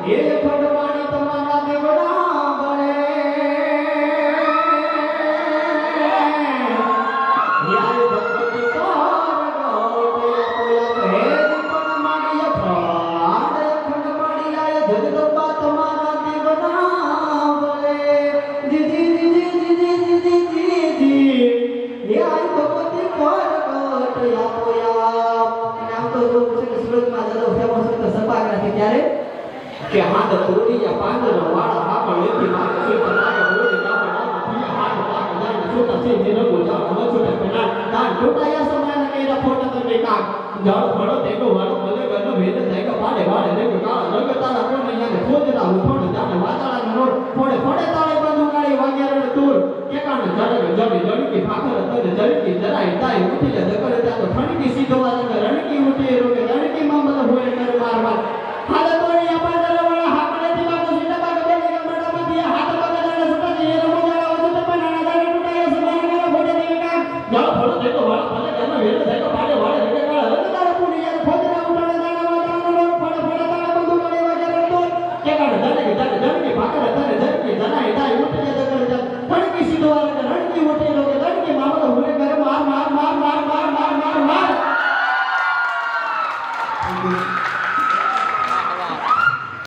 એ ખંડવાણી તમારા દેવડા બળે ન્યાય ભગવતી જગદંબા તમારા દેવના બળે જી ન્યાય ભગવતી પ્રગટ યાતોયા નામ તો જો સુરતમાં જતો ફેમસ હતો સપાગરાથી ત્યારે કે હાથ તોડીયા પાંદરો વાળા હાપણ લેતી મારે સુરત લાગે બોડી ગામડા થી હાથ લાગે જાન સુરત થી નિરો બોજા ન છોટે પેના તાન છોટાયા સમાન કેરા ફોટા તો કા જળ ફળો તેકો વાળો ભલે ગનો ભેદ થાય પાડે વાળે દેકો કાળા રંગ તારા કોને યાને ખોજરા ઉઠોડ જાને વાતાળાનો રોડ ફોડે ફોડે તાળે બંધુ કાળી વાગ્યારણ તૂર કેકાને જડે જડી જડકી ફાખર તને જડકી જરાય તાય ઉઠી લે દકરે તા તો ઠણકી સીધો વાળે રણકી ઉઠી રોકે